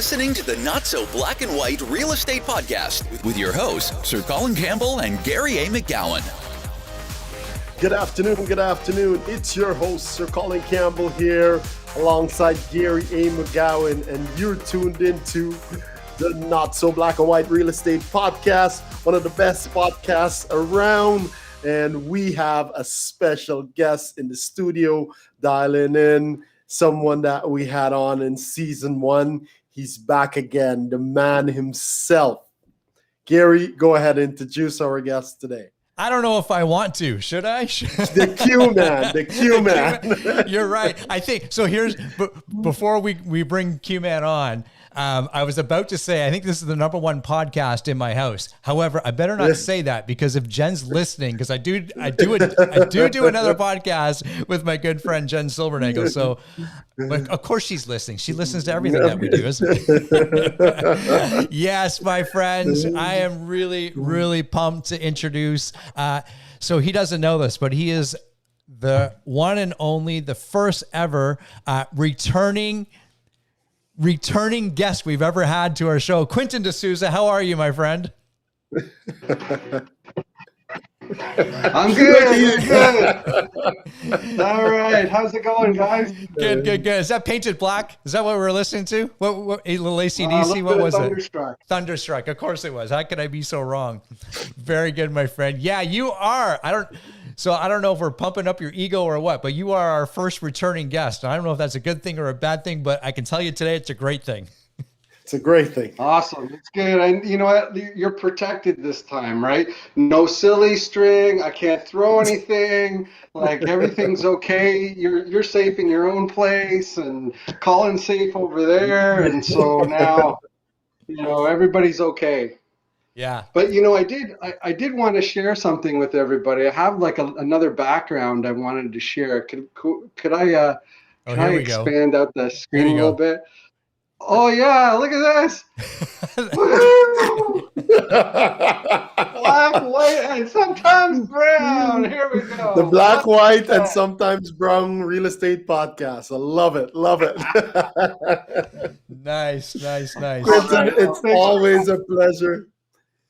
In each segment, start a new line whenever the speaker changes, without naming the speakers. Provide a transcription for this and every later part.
listening to the Not So Black and White Real Estate Podcast with your hosts, Sir Colin Campbell and Gary A. McGowan.
Good afternoon. It's your host, Sir Colin Campbell here, alongside Gary A. McGowan, and you're tuned into the Not So Black and White Real Estate Podcast, one of the best podcasts around. And we have a special guest in the studio dialing in, someone that we had on in season 1. He's back again, the man himself. Gary, go ahead and introduce our guest today.
I don't know if I want to. Should I?
The Q man.
You're right. I think so. Before we bring Q man on, I was about to say I think this is the number 1 podcast in my house. However, I better not say that, because if Jen's listening, because I do another podcast with my good friend Jen Silvernagel. So, but of course she's listening. She listens to everything that we do, isn't it? Yes, my friends, I am really pumped to introduce. So he doesn't know this, but he is the one and only, the first ever returning guest we've ever had to our show. Quentin D'Souza, how are you, my friend?
I'm good. All right. How's it going, guys?
Good. Is that Painted Black? Is that what we're listening to? What a little AC/DC? What was
Thunderstruck.
it? Thunderstruck. Of course it was. How could I be so wrong? Very good, my friend. Yeah, you are. I don't know if we're pumping up your ego or what, but you are our first returning guest. I don't know if that's a good thing or a bad thing, but I can tell you today it's a great thing.
It's a great thing.
Awesome. It's good. And you know what? You're protected this time, right? No silly string. I can't throw anything. Like, everything's okay. You're safe in your own place, and Colin's safe over there. And so now, everybody's okay.
Yeah.
But I did want to share something with everybody. I have another background I wanted to share. Could I expand out the screen a little bit? Oh yeah, look at this. Black, white, and sometimes brown. Here we go.
The Black, White, and Sometimes Brown Real Estate Podcast. I love it.
Nice.
Quentin, it's always a pleasure.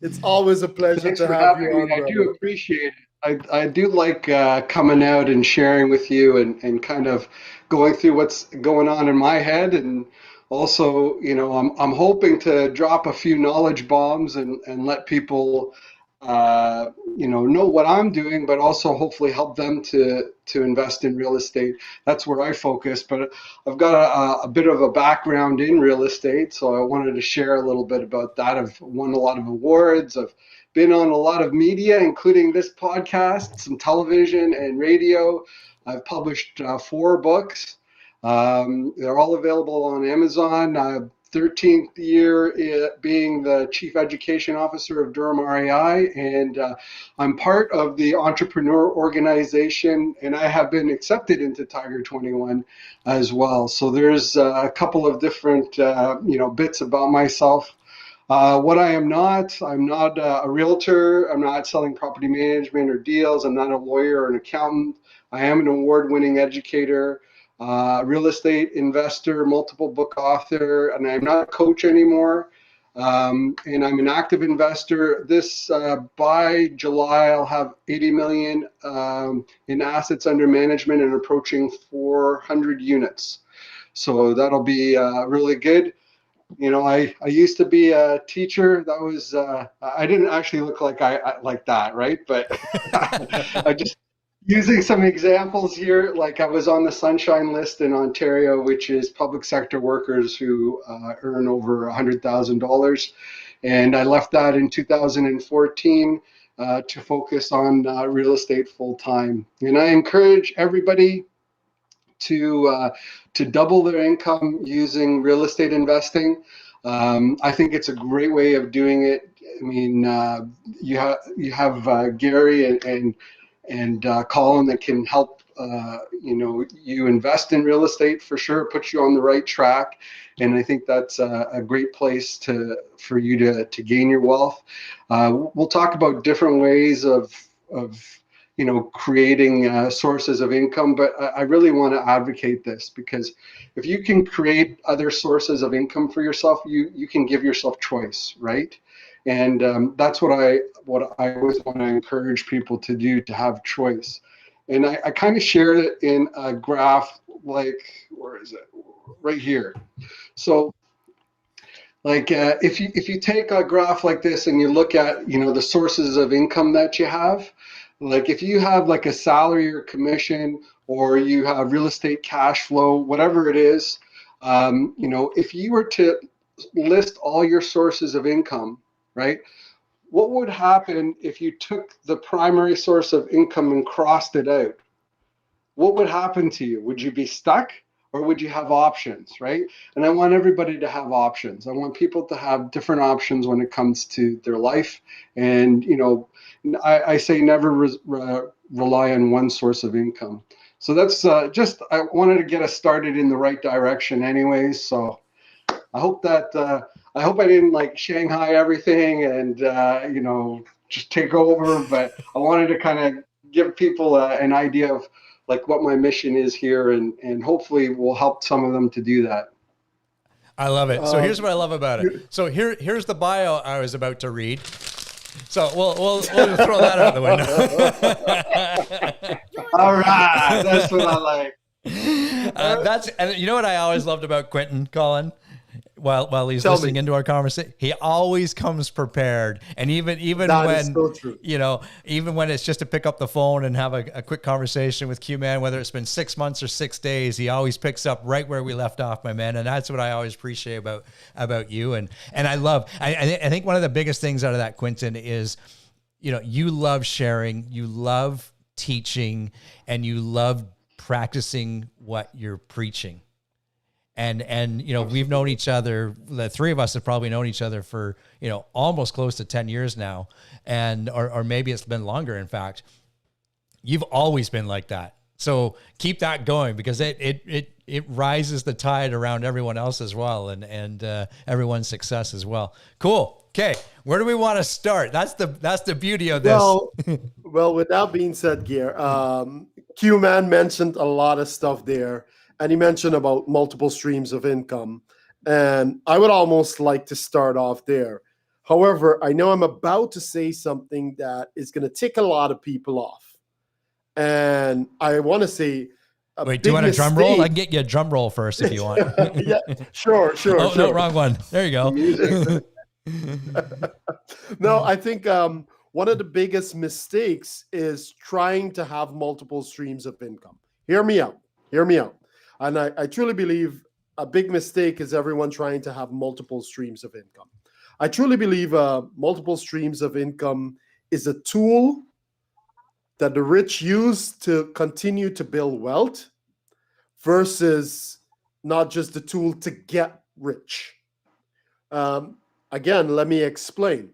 It's always a pleasure
Thanks
to
for
have
having
you on.
me. I do appreciate it. I do like coming out and sharing with you and kind of going through what's going on in my head. And also, I'm hoping to drop a few knowledge bombs and let people, know what I'm doing, but also hopefully help them to invest in real estate. That's where I focus. But I've got a bit of a background in real estate, so I wanted to share a little bit about that. I've won a lot of awards. I've been on a lot of media, including this podcast, some television and radio. I've published 4 books. They're all available on Amazon. 13th year being the Chief Education Officer of Durham REI, and I'm part of the Entrepreneur Organization, and I have been accepted into Tiger 21 as well. So there's a couple of different bits about myself. What I'm not a realtor. I'm not selling property management or deals. I'm not a lawyer or an accountant. I am an award-winning educator, real estate investor, multiple book author, and I'm not a coach anymore. And I'm an active investor. By July, I'll have 80 million in assets under management and approaching 400 units. So that'll be really good. I used to be a teacher. That was I didn't actually look like like that, right? But I just using some examples here, like I was on the Sunshine List in Ontario, which is public sector workers who earn over $100,000. And I left that in 2014 to focus on real estate full time. And I encourage everybody to double their income using real estate investing. I think it's a great way of doing it. I mean, you have Gary and Colin that can help you invest in real estate for sure, put you on the right track. And I think that's a great place for you to gain your wealth. We'll talk about different ways of creating sources of income, but I really want to advocate this, because if you can create other sources of income for yourself, you can give yourself choice, right? And that's what I always want to encourage people to do, to have choice. And I kind of shared it in a graph, like, where is it? Right here. So like if you take a graph like this and you look at the sources of income that you have, like if you have like a salary or commission, or you have real estate cash flow, whatever it is, if you were to list all your sources of income, right? What would happen if you took the primary source of income and crossed it out? What would happen to you? Would you be stuck, or would you have options, right? And I want everybody to have options. I want people to have different options when it comes to their life. And, I say never rely on one source of income. So that's just, I wanted to get us started in the right direction anyways. So I hope I hope I didn't like Shanghai everything and, just take over, but I wanted to kind of give people an idea of like what my mission is here, and hopefully we'll help some of them to do that.
I love it. So here's what I love about it. So here's the bio I was about to read. So we'll just throw that out the window.
All right, that's what I like.
And you know what I always loved about Quentin, Colin? While he's listening into our conversation, he always comes prepared. And even
that
when,
is so true.
Even when it's just to pick up the phone and have a quick conversation with Q-Man, whether it's been 6 months or 6 days, he always picks up right where we left off, my man. And that's what I always appreciate about you. And I think one of the biggest things out of that, Quentin, is, you love sharing, you love teaching, and you love practicing what you're preaching. And we've known each other, the three of us have probably known each other for, almost close to 10 years now. Or maybe it's been longer. In fact, you've always been like that. So keep that going, because it rises the tide around everyone else as well. And everyone's success as well. Cool. Okay. Where do we want to start? That's the beauty of this.
Well, with that being said, Gear, Q-Man mentioned a lot of stuff there. And he mentioned about multiple streams of income. And I would almost like to start off there. However, I know I'm about to say something that is going to tick a lot of people off. And I want to say,
wait, do you want a drum roll? I can get you a drum roll first if you want.
Yeah, sure.
Oh,
sure.
No, wrong one. There you go.
No, I think one of the biggest mistakes is trying to have multiple streams of income. Hear me out. And I truly believe a big mistake is everyone trying to have multiple streams of income. I truly believe multiple streams of income is a tool that the rich use to continue to build wealth, versus not just the tool to get rich. Again, let me explain.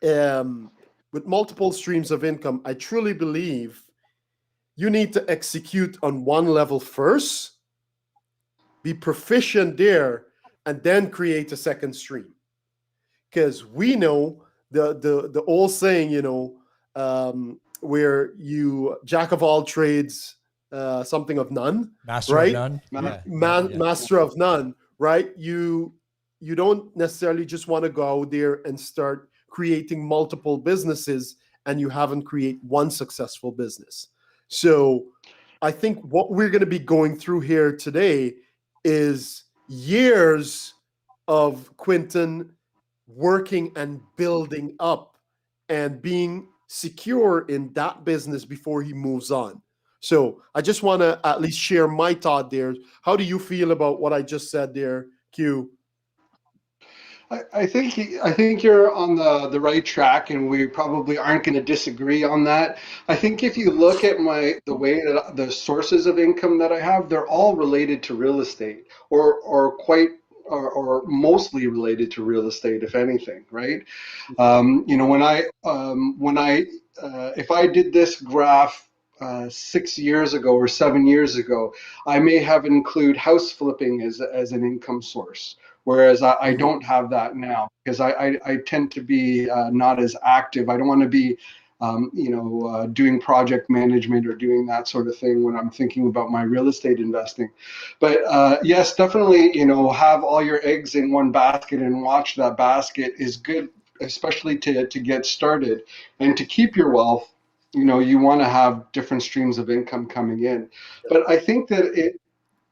With multiple streams of income, I truly believe you need to execute on one level first, be proficient there, and then create a second stream. Because we know the old saying, where you jack of all trades, something of none,
master
right?
of none.
Master of none, right? You don't necessarily just want to go out there and start creating multiple businesses and you haven't created one successful business. So I think what we're going to be going through here today is years of Quentin working and building up and being secure in that business before he moves on. So I just want to at least share my thought there. How do you feel about what I just said there, Q?
I think you're on the right track, and we probably aren't going to disagree on that. I think if you look at the way that the sources of income that I have, they're all related to real estate, or mostly related to real estate, if anything, right? If I did this graph 6 years ago or 7 years ago, I may have included house flipping as an income source. Whereas I don't have that now, because I tend to be not as active. I don't want to be doing project management or doing that sort of thing when I'm thinking about my real estate investing. But yes, definitely, have all your eggs in one basket and watch that basket is good, especially to get started and to keep your wealth. You want to have different streams of income coming in. But I think that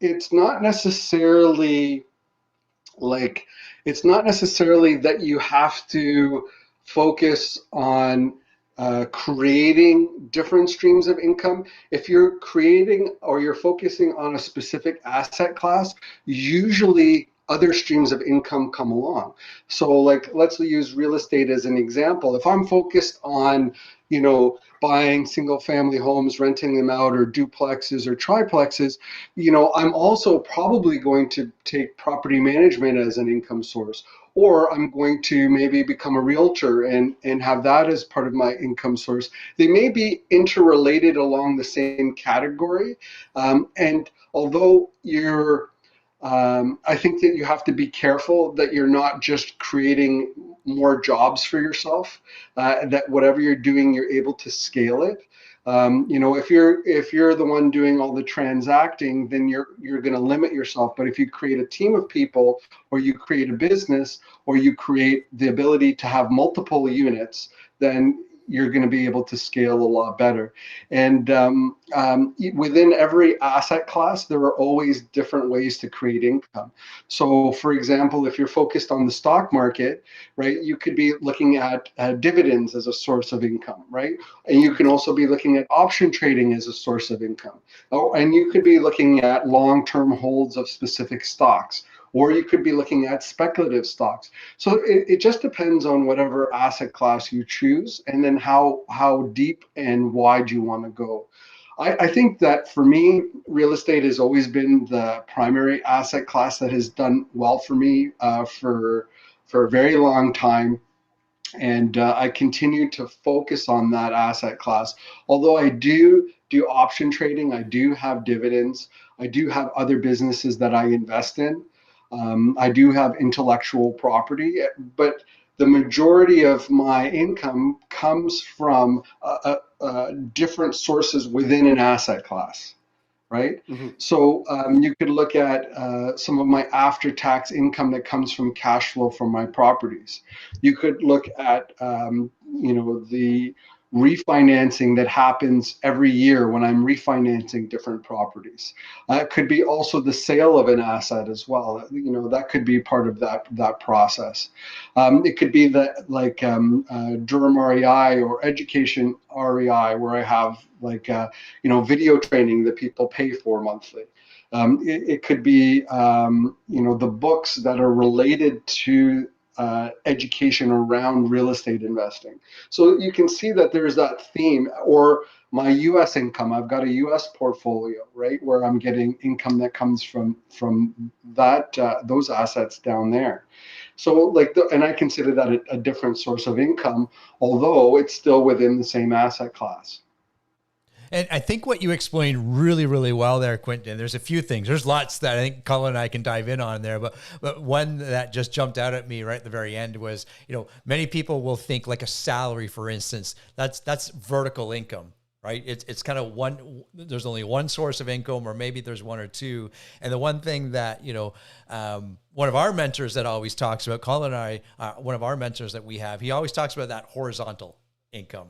it's not necessarily like it's not necessarily that you have to focus on creating different streams of income. If you're creating or you're focusing on a specific asset class, usually other streams of income come along. So like, let's use real estate as an example. If I'm focused on, buying single family homes, renting them out, or duplexes or triplexes, I'm also probably going to take property management as an income source, or I'm going to maybe become a realtor and have that as part of my income source. They may be interrelated along the same category. And although I think that you have to be careful that you're not just creating more jobs for yourself, that whatever you're doing, you're able to scale it. If you're the one doing all the transacting, then you're going to limit yourself. But if you create a team of people, or you create a business, or you create the ability to have multiple units, then you're going to be able to scale a lot better. And within every asset class, there are always different ways to create income. So, for example, if you're focused on the stock market, right, you could be looking at dividends as a source of income, right? And you can also be looking at option trading as a source of income. Oh, and you could be looking at long-term holds of specific stocks, or you could be looking at speculative stocks. So it just depends on whatever asset class you choose, and then how deep and wide you want to go. I think that for me, real estate has always been the primary asset class that has done well for me for a very long time. And I continue to focus on that asset class. Although I do option trading, I do have dividends, I do have other businesses that I invest in. I do have intellectual property, but the majority of my income comes from different sources within an asset class, right? Mm-hmm. So you could look at some of my after-tax income that comes from cash flow from my properties. You could look at the refinancing that happens every year when I'm refinancing different properties. It could be also the sale of an asset as well. That could be part of that process. It could be that like Durham REI or education REI, where I have like video training that people pay for monthly. It could be the books that are related to education around real estate investing. So you can see that there's that theme. Or my U.S. income, I've got a U.S. portfolio, right, where I'm getting income that comes from that those assets down there. So and I consider that a different source of income, although it's still within the same asset class.
And I think what you explained really, really well there, Quentin, there's a few things. There's lots that I think Colin and I can dive in on there, but one that just jumped out at me right at the very end was, many people will think like a salary, for instance, that's vertical income, right? It's kind of there's only one source of income, or maybe there's one or two. And the one thing that, one of our mentors that always talks about, Colin and I, one of our mentors that we have, he always talks about that horizontal income.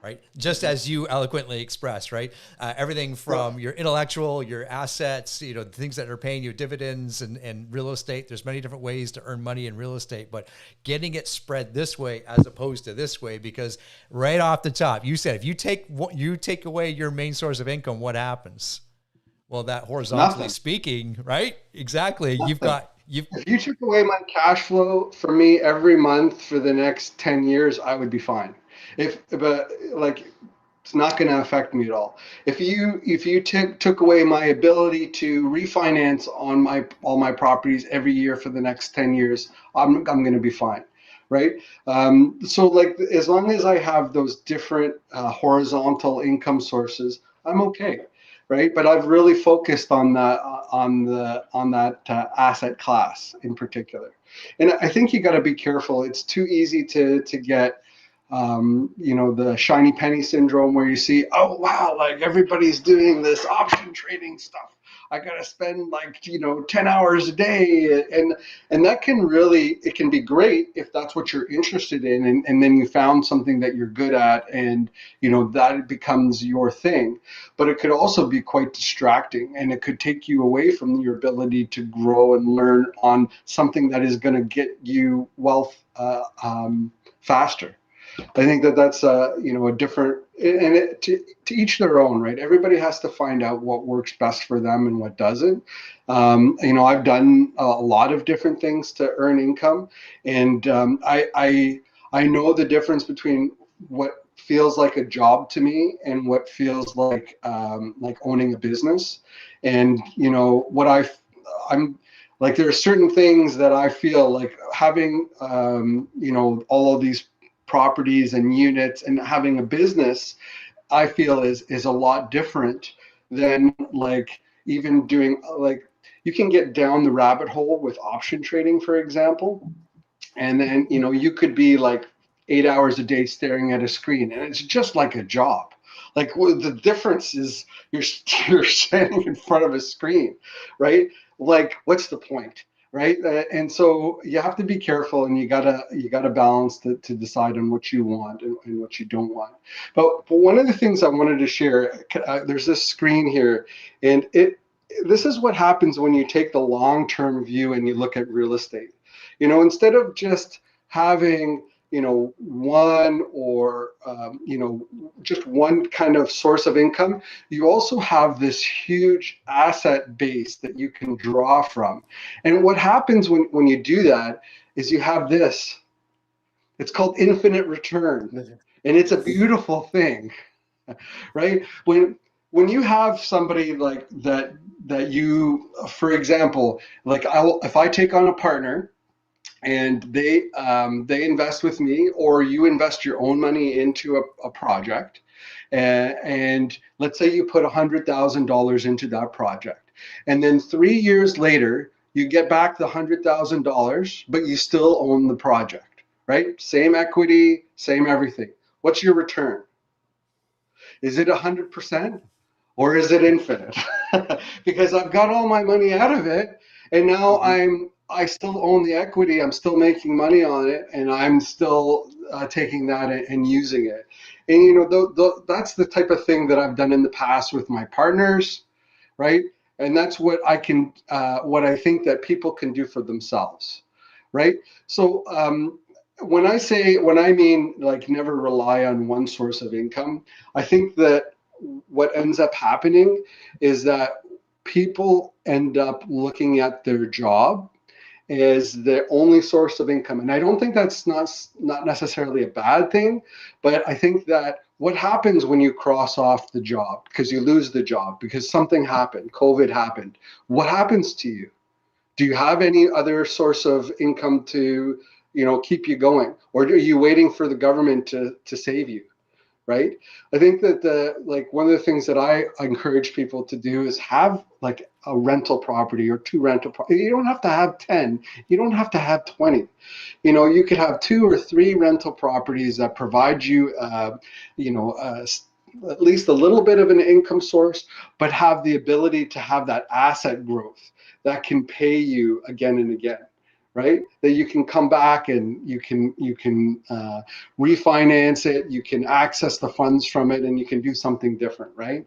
Right. Just as you eloquently expressed, right? Everything from your intellectual, your assets, the things that are paying you dividends and real estate. There's many different ways to earn money in real estate, but getting it spread this way as opposed to this way, because right off the top, you said, if you take away your main source of income, what happens? Well, that horizontally speaking, right? Exactly.
Nothing. If you took away my cash flow for me every month for the next 10 years, I would be fine. But it's not going to affect me at all. If you took away my ability to refinance on all my properties every year for the next 10 years, I'm going to be fine, right? So as long as I have those different horizontal income sources, I'm okay, right? But I've really focused on that asset class in particular, and I think you got to be careful. It's too easy to get the shiny penny syndrome, where you see, oh wow, like everybody's doing this option trading stuff. I gotta spend 10 hours a day, and that can really, it can be great if that's what you're interested in, and then you found something that you're good at, and that becomes your thing. But it could also be quite distracting, and it could take you away from your ability to grow and learn on something that is going to get you wealth faster. I think that's a different, and to each their own, right? Everybody has to find out what works best for them and what doesn't. I've done a lot of different things to earn income, and I know the difference between what feels like a job to me and what feels like owning a business. And I'm like, there are certain things that I feel like having all of these properties and units and having a business, I feel is a lot different than even doing, you can get down the rabbit hole with option trading, for example, and then you could be 8 hours a day staring at a screen, and it's just like a job. The difference is you're standing in front of a screen, right? What's the point? Right. And so you have to be careful, and you gotta balance to decide on what you want and what you don't want. But one of the things I wanted to share, there's this screen here, and this is what happens when you take the long-term view and you look at real estate. Instead of just having one or just one kind of source of income, you also have this huge asset base that you can draw from. And what happens when you do that is you have this. It's called infinite return, and it's a beautiful thing, right? When you have somebody like that you, for example, if I take on a partner, and they invest with me, or you invest your own money into a project, and let's say you put $100,000 into that project, and then 3 years later you get back the $100,000, but you still own the project, right? Same equity, same everything. What's your return? Is it 100%, or is it infinite? Because I've got all my money out of it, and now I still own the equity, I'm still making money on it, and I'm still taking that and using it. And that's the type of thing that I've done in the past with my partners, right? And that's what I think that people can do for themselves, right? So when I mean never rely on one source of income, I think that what ends up happening is that people end up looking at their job is their only source of income. And I don't think that's not necessarily a bad thing, but I think that what happens when you cross off the job, because you lose the job, because something happened, COVID happened, what happens to you? Do you have any other source of income to, keep you going? Or are you waiting for the government to save you? Right? I think that one of the things that I encourage people to do is have a rental property or 2 rental properties. You don't have to have 10. You don't have to have 20. You could have 2 or 3 rental properties that provide you, at least a little bit of an income source, but have the ability to have that asset growth that can pay you again and again. Right? That you can come back and you can refinance it, you can access the funds from it, and you can do something different, right?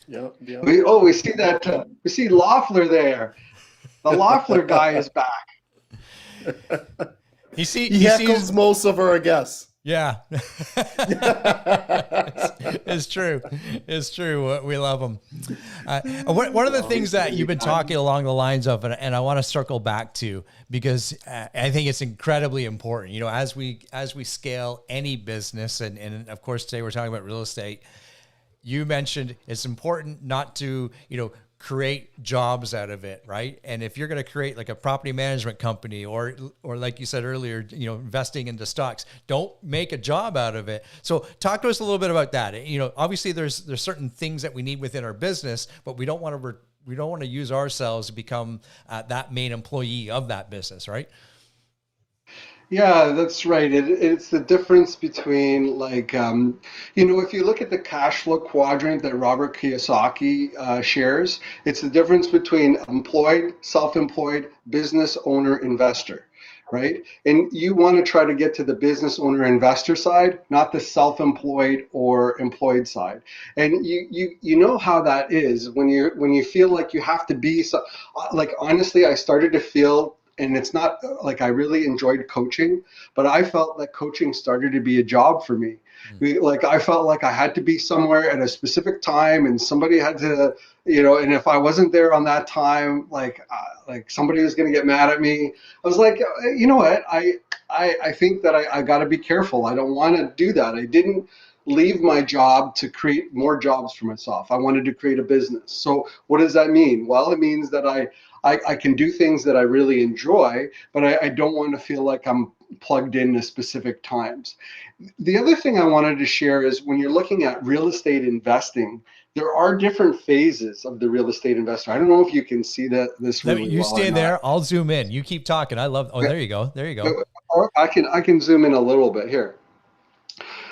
Yeah.
We see that. We see Loeffler there. The Loeffler guy is back.
He
heckles most of our guests.
Yeah. It's true. It's true. We love them. One of the things that you've been talking along the lines of, and I want to circle back to, because I think it's incredibly important, as we scale any business, and of course today we're talking about real estate. You mentioned it's important not to, create jobs out of it, right? And if you're going to create a property management company, or like you said earlier, investing into stocks, don't make a job out of it. So talk to us a little bit about that. Obviously there's certain things that we need within our business, but we don't want to use ourselves to become that main employee of that business, right?
Yeah, that's right. It's the difference between if you look at the cash flow quadrant that Robert Kiyosaki shares, it's the difference between employed, self-employed, business owner, investor, right? And you want to try to get to the business owner investor side, not the self-employed or employed side. And you know how that is when you feel like you have to be so, like honestly, I started to feel, and it's not like I really enjoyed coaching, but I felt that coaching started to be a job for me. Like I felt like I had to be somewhere at a specific time, and somebody had to, and if I wasn't there on that time, like somebody was going to get mad at me. I was like, you know what? I think that I got to be careful. I don't want to do that. I didn't leave my job to create more jobs for myself. I wanted to create a business. So what does that mean? Well, it means that I can do things that I really enjoy, but I don't want to feel like I'm plugged in at specific times. The other thing I wanted to share is when you're looking at real estate investing, there are different phases of the real estate investor. I don't know if you can see this really
You
well or
stay
not.
there. I'll zoom in. You keep talking. I love. Oh, there you go. There you go.
Or I can zoom in a little bit here.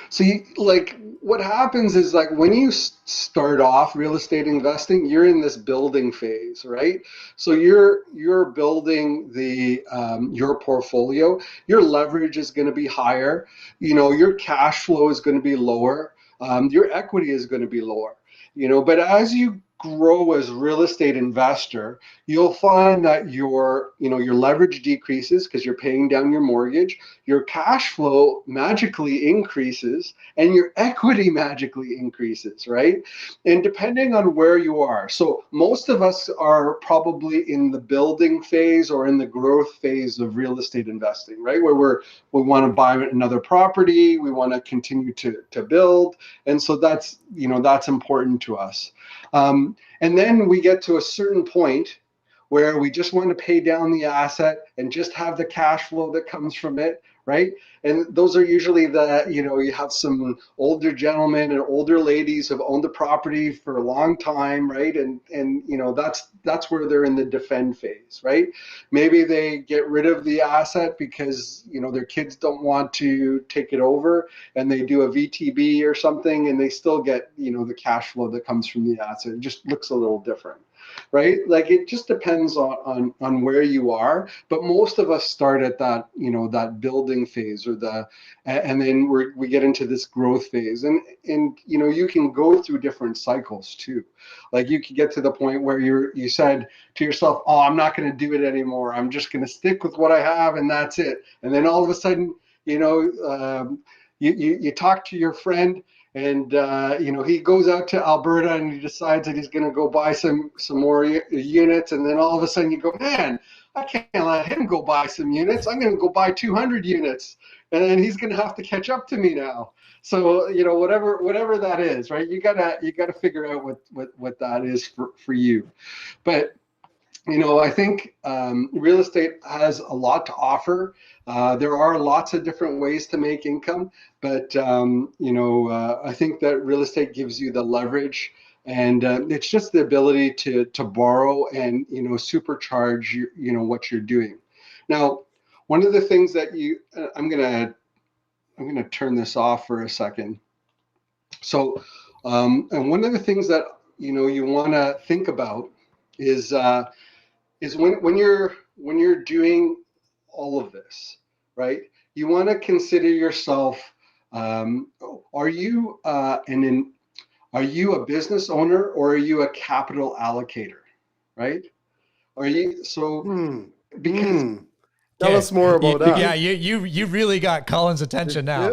So like what happens is like when you start off real estate investing, you're in this building phase, right? So you're building the your portfolio. Your leverage is going to be higher. Your cash flow is going to be lower. Your equity is going to be lower. But as you grow as real estate investor, you'll find that your leverage decreases because you're paying down your mortgage, your cash flow magically increases, and your equity magically increases, right? And depending on where you are. So most of us are probably in the building phase or in the growth phase of real estate investing, right? Where we want to buy another property, we want to continue to build. And so that's important to us. And then we get to a certain point where we just want to pay down the asset and just have the cash flow that comes from it, right? And those are usually you have some older gentlemen and older ladies who've owned the property for a long time, right? And that's where they're in the defend phase, right? Maybe they get rid of the asset because their kids don't want to take it over, and they do a VTB or something, and they still get the cash flow that comes from the asset. It just looks a little different, right? Like it just depends on where you are, but most of us start at that building phase and then we get into this growth phase, and you can go through different cycles too. Like you could get to the point where you said to yourself, oh, I'm not going to do it anymore, I'm just going to stick with what I have and that's it. And then all of a sudden you talk to your friend, and he goes out to Alberta and he decides that he's going to go buy some more units, and then all of a sudden you go, man, I can't let him go buy some units. I'm going to go buy 200 units, and then he's going to have to catch up to me now. So whatever that is, right? You gotta figure out what that is for you. But I think real estate has a lot to offer. There are lots of different ways to make income, but I think that real estate gives you the leverage, and it's just the ability to borrow and supercharge what you're doing. Now, one of the things that I'm gonna turn this off for a second. So, and one of the things that you want to think about is when you're doing all of this, right? You want to consider yourself. Um, are you are you a business owner, or are you a capital allocator, right? Are you so
Hmm.
because
Hmm. Tell
Okay.
us more about that.
Yeah, you really got Colin's attention now.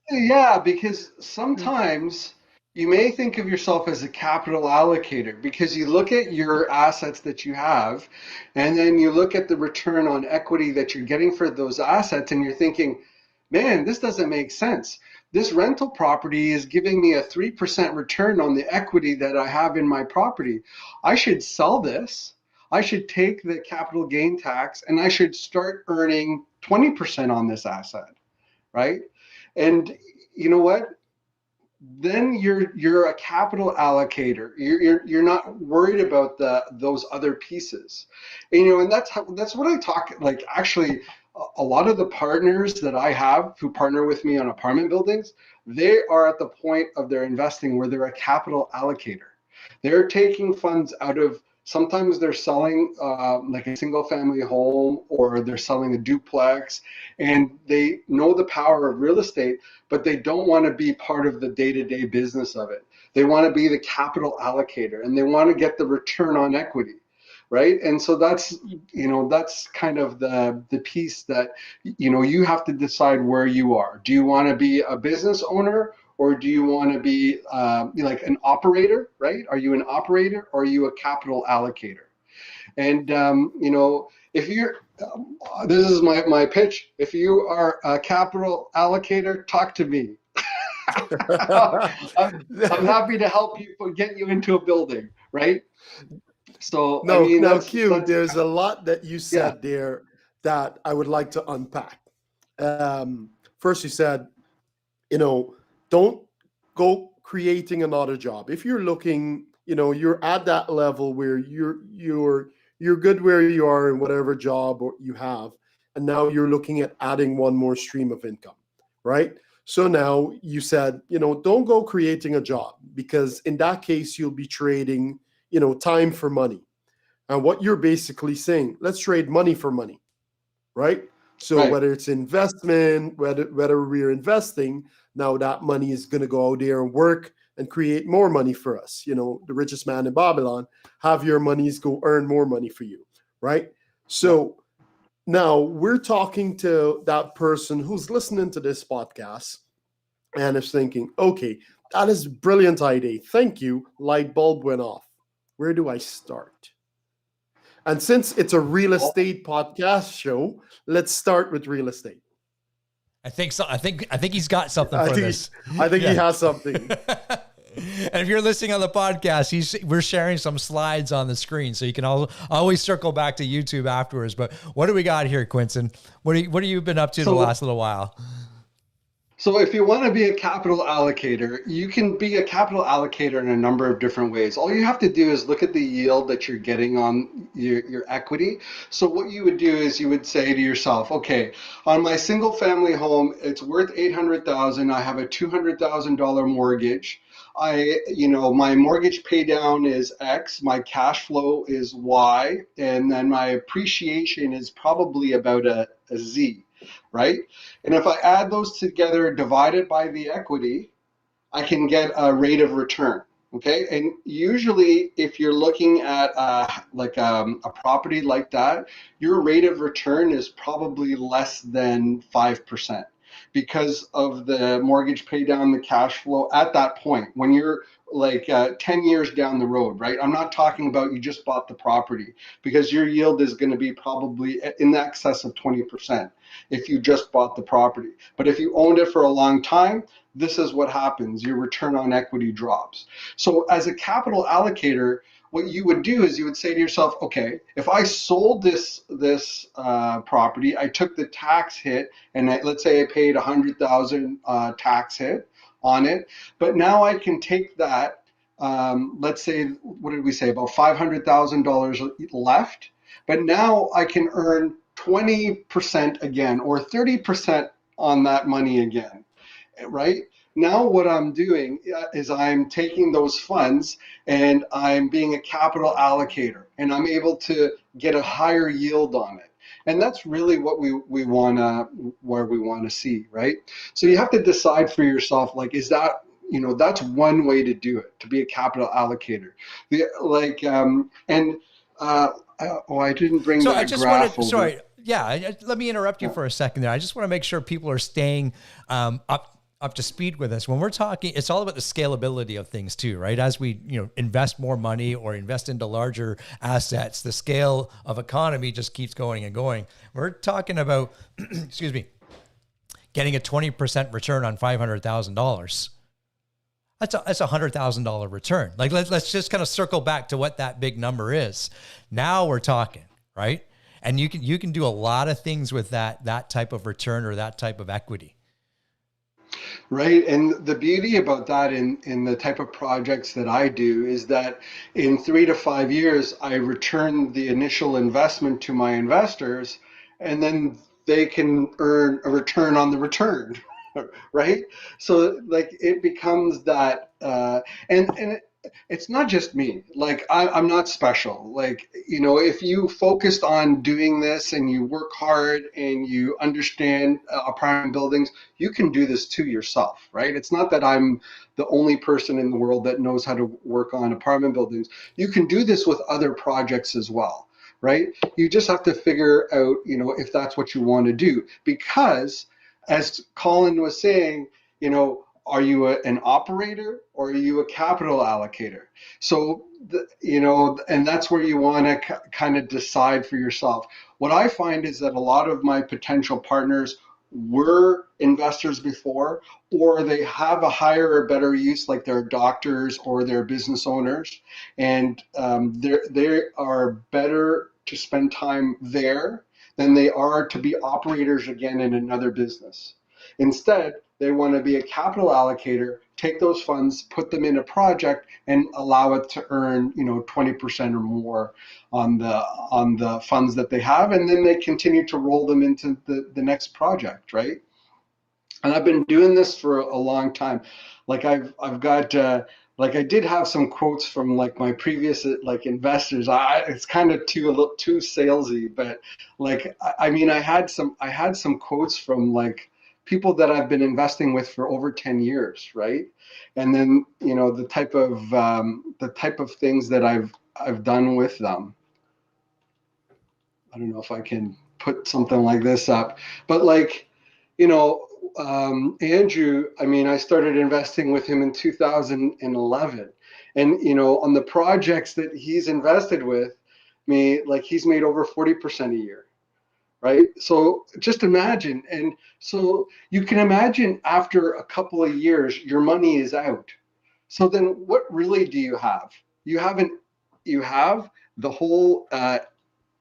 Yeah, because sometimes you may think of yourself as a capital allocator because you look at your assets that you have, and then you look at the return on equity that you're getting for those assets, and you're thinking, man, this doesn't make sense. This rental property is giving me a 3% return on the equity that I have in my property. I should sell this. I should take the capital gain tax, and I should start earning 20% on this asset, right? And you know what? Then you're a capital allocator. You're not worried about those other pieces. And that's what I talk like. Actually, a lot of the partners that I have who partner with me on apartment buildings, they are at the point of their investing where they're a capital allocator. They're taking funds out of, sometimes they're selling like a single family home, or they're selling a duplex, and they know the power of real estate, but they don't want to be part of the day-to-day business of it. They want to be the capital allocator, and they want to get the return on equity, right? And so that's, that's kind of the piece that, you have to decide where you are. Do you want to be a business owner, or do you want to be like an operator, right? Are you an operator, or are you a capital allocator? And if you're, this is my pitch. If you are a capital allocator, talk to me. I'm happy to help you, get you into a building, right? So
No,
I mean,
now,
that's
Q, there's a lot that you
yeah.
said there that I would like to unpack. First, you said, don't go creating another job. If you're looking, you're at that level where you're good where you are in whatever job you have, and now you're looking at adding one more stream of income, right? So now you said, don't go creating a job, because in that case you'll be trading, time for money. And what you're basically saying, let's trade money for money, right? So
Right.
whether it's investment, whether we're investing, now that money is going to go out there and work and create more money for us. The richest man in Babylon, have your monies go earn more money for you, right? So now we're talking to that person who's listening to this podcast and is thinking, okay, that is a brilliant idea. Thank you. Light bulb went off. Where do I start? And since it's a real estate podcast show, let's start with real estate.
I think so. I think he's got something for this.
I think he has something.
And if you're listening on the podcast, we're sharing some slides on the screen, so you can always circle back to YouTube afterwards. But what do we got here, Quentin? What have you been up to the last little while?
So if you want to be a capital allocator, you can be a capital allocator in a number of different ways. All you have to do is look at the yield that you're getting on your equity. So what you would do is you would say to yourself, okay, on my single family home, it's worth $800,000. I have a $200,000 mortgage. My mortgage pay down is X, my cash flow is Y, and then my appreciation is probably about a Z, right? And if I add those together, divided by the equity, I can get a rate of return. Okay, and usually if you're looking at a property like that, your rate of return is probably less than 5%, because of the mortgage pay down, the cash flow at that point when you're 10 years down the road, right? I'm not talking about you just bought the property, because your yield is going to be probably in excess of 20% if you just bought the property. But if you owned it for a long time, this is what happens. Your return on equity drops. So as a capital allocator, what you would do is you would say to yourself, okay, if I sold this property, I took the tax hit, and let's say I paid $100,000 tax hit on it, but now I can take that, let's say, what did we say, about $500,000 left, but now I can earn 20% again, or 30% on that money again, right? Now what I'm doing is I'm taking those funds and I'm being a capital allocator, and I'm able to get a higher yield on it. And that's really what we want to see, right? So you have to decide for yourself, is that, that's one way to do it, to be a capital allocator. I didn't bring
So
that
I just
graph
wanted,
over.
sorry, let me interrupt you for a second there. I just want to make sure people are staying up to speed with us. When we're talking, it's all about the scalability of things too, right? As we, invest more money or invest into larger assets, the scale of economy just keeps going and going. We're talking about, excuse me, getting a 20% return on $500,000. That's a $100,000 return. Let's just kind of circle back to what that big number is. Now we're talking, right? And you can do a lot of things with that type of return or that type of equity.
Right. And the beauty about that in the type of projects that I do is that in 3 to 5 years, I return the initial investment to my investors, and then they can earn a return on the return, right? So like it becomes that, and it's not just me. Like I'm not special. Like, you know, if you focused on doing this and you work hard and you understand apartment buildings, you can do this too yourself, right? It's not that I'm the only person in the world that knows how to work on apartment buildings. You can do this with other projects as well, right? You just have to figure out, you know, if that's what you want to do. Because as Colin was saying, you know, are you an operator or are you a capital allocator? So, you know, and that's where you want to kind of decide for yourself. What I find is that a lot of my potential partners were investors before, or they have a higher or better use, like they're doctors or they're business owners, and they are better to spend time there than they are to be operators again in another business. Instead, they want to be a capital allocator, take those funds, put them in a project, and allow it to earn, you know, 20% or more on the funds that they have, and then they continue to roll them into the next project, right? And I've been doing this for a long time. Like I've got like I did have some quotes from like my previous like investors. It's kind of a little too salesy, but like I mean I had some quotes from like people that I've been investing with for over 10 years, right? And then, you know, the type of things that I've done with them. I don't know if I can put something like this up, but like, you know, Andrew, I mean, I started investing with him in 2011, and you know, on the projects that he's invested with me, like he's made over 40% a year, right? So just imagine, and so you can imagine after a couple of years, your money is out. So then, what really do you have? You haven't. You have the whole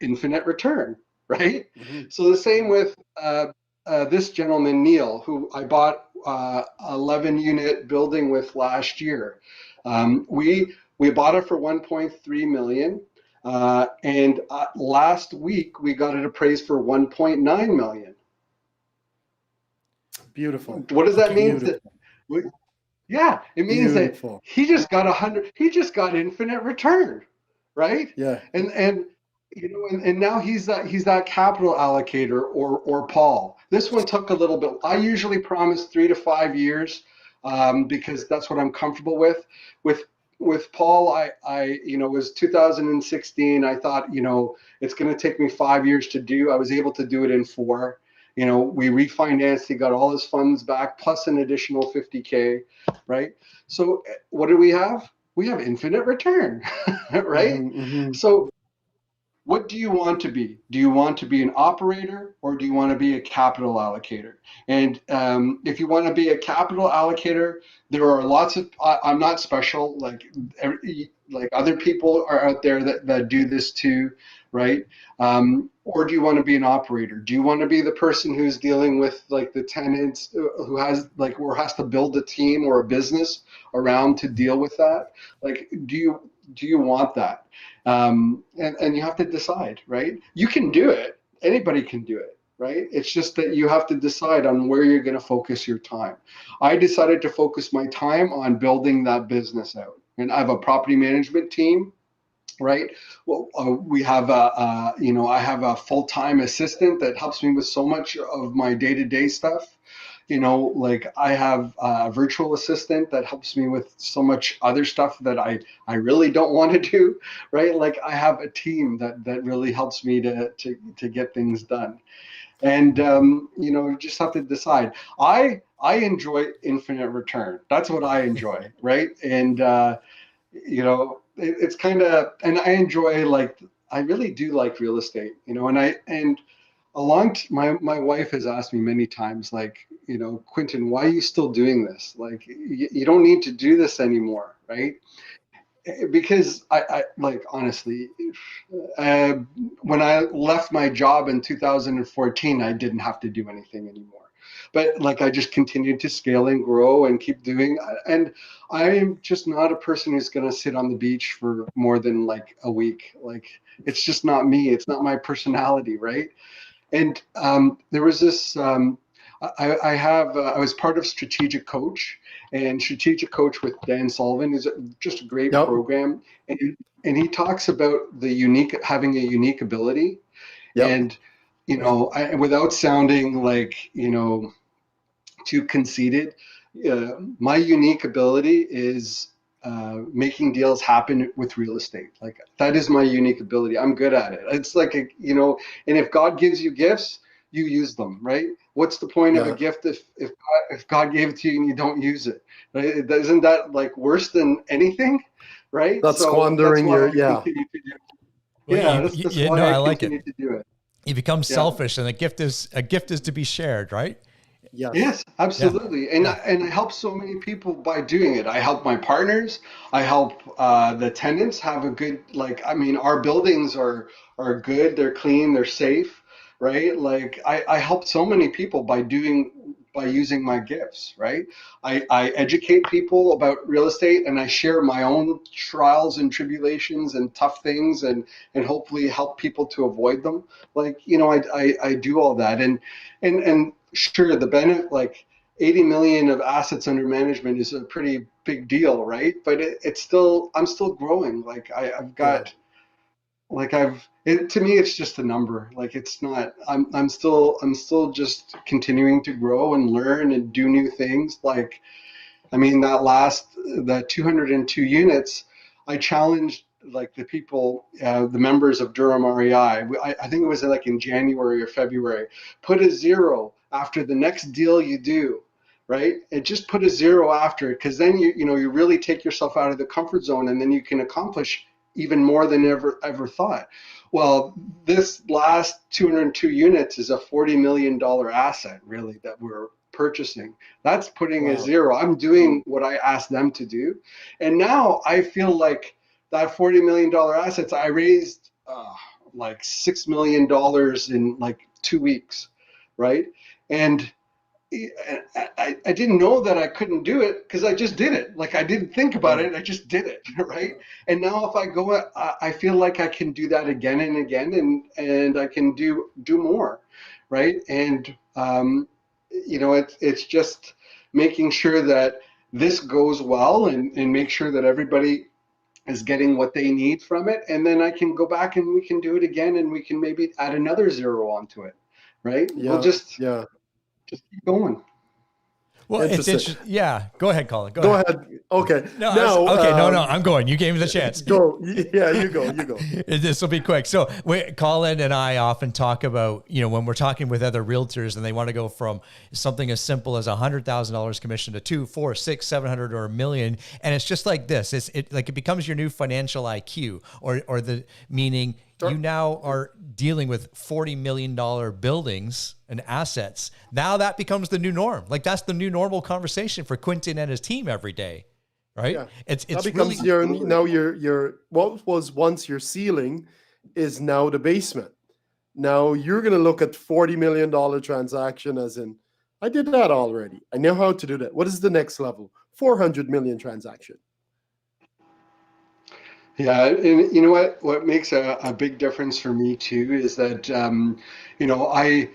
infinite return, right?
Mm-hmm.
So the same with this gentleman, Neil, who I bought 11 unit building with last year. We bought it for 1.3 million. And last week we got it appraised for 1.9 million.
Beautiful.
What does that mean?
Beautiful.
Yeah, it means
Beautiful.
that he just got 100. He just got infinite return, right?
Yeah.
And you know, and now he's that capital allocator or Paul. This one took a little bit. I usually promise 3 to 5 years because that's what I'm comfortable with. With Paul, I you know, it was 2016. I thought, you know, it's going to take me 5 years to do. I was able to do it in 4. You know, we refinanced, he got all his funds back, plus an additional 50K, right? So what do we have? We have infinite return, right?
Mm-hmm, mm-hmm.
So what do you want to be? Do you want to be an operator or do you want to be a capital allocator? And if you want to be a capital allocator, there are lots of, I'm not special, like other people are out there that do this too, right? Or do you want to be an operator? Do you want to be the person who's dealing with like the tenants who has like, or has to build a team or a business around to deal with that? Like, do you want that? And you have to decide, right? You can do it. Anybody can do it, right? It's just that you have to decide on where you're going to focus your time. I decided to focus my time on building that business out. And I have a property management team, right? Well, we have you know, I have a full-time assistant that helps me with so much of my day-to-day stuff. You know, like I have a virtual assistant that helps me with so much other stuff that I really don't want to do, right? Like I have a team that really helps me to get things done. And you know, you just have to decide. I enjoy infinite return. That's what I enjoy, right? And you know, it's kind of, and I enjoy like, I really do like real estate, you know, and my wife has asked me many times, like, you know, Quentin, why are you still doing this? Like, you don't need to do this anymore, right? Because I like, honestly, uh, when I left my job in 2014, I didn't have to do anything anymore. But like, I just continued to scale and grow and keep doing. And I am just not a person who's going to sit on the beach for more than like a week. Like, it's just not me. It's not my personality, right? And there was this. I was part of Strategic Coach, and Strategic Coach with Dan Sullivan is just a great
Yep.
program, and he talks about having a unique ability,
Yep.
and without sounding like too conceited, my unique ability is making deals happen with real estate. Like that is my unique ability. I'm good at it. It's like and if God gives you gifts, you use them, right? What's the point of a
Yeah.
gift if God gave it to you and you don't use it? Right? Isn't that like worse than anything? Right?
That's
So that's
squandering
why
your,
I
yeah.
continue to do it.
Well,
Yeah, that's why
no,
I
I like it.
continue to do it.
You become
Yeah.
selfish, and a gift is to be shared, right?
Yes.
Yes,
Yeah.
absolutely. And
Yeah.
I help so many people by doing it. I help my partners. I help the tenants have a good, like, I mean, our buildings are good, they're clean, they're safe, right? Like I help so many people by using my gifts, right? I educate people about real estate, and I share my own trials and tribulations and tough things, and hopefully help people to avoid them. Like, I do all that. And sure, the benefit, like 80 million of assets under management is a pretty big deal, right? But I'm still growing. Like I've
Yeah.
got, like to me, it's just a number. Like it's not, I'm still just continuing to grow and learn and do new things. Like, I mean, that 202 units, I challenged like the members of Durham REI. I think it was like in January or February. Put a zero after the next deal you do, right? And just put a zero after it, because then you really take yourself out of the comfort zone, and then you can accomplish even more than ever thought. Well, this last 202 units is a $40 million asset, really, that we're purchasing. That's putting a
Wow.
zero. I'm doing what I asked them to do. And now I feel like that $40 million assets, I raised like $6 million in like 2 weeks, right? And I didn't know that I couldn't do it because I just did it. Like I didn't think about it. I just did it. Right. And now if I go, I feel like I can do that again and again, and I can do more. Right. And, it's just making sure that this goes well, and make sure that everybody is getting what they need from it. And then I can go back and we can do it again, and we can maybe add another zero onto it. Right. We'll
Yeah.
just
Yeah.
keep going.
Well, it's
Interesting.
interesting. Yeah. Go ahead, Colin.
Go ahead. Okay.
No,
Now,
okay. No, I'm going. You gave me the chance.
Go. Yeah, you go. You go.
This will be quick. So Colin and I often talk about, when we're talking with other realtors and they want to go from something as simple as $100,000 commission to 2, 4, 6, 700 or $1 million. And it's just like this. It becomes your new financial IQ, or the meaning you now are dealing with $40 million buildings and assets. Now that becomes the new norm. Like that's the new normal conversation for Quentin and his team every day. Right?
Yeah.
It's
That becomes
really
your what was once your ceiling is now the basement. Now you're going to look at $40 million transaction as in, I did that already. I know how to do that. What is the next level? 400 million transaction.
Yeah, and you know what makes a big difference for me too is that I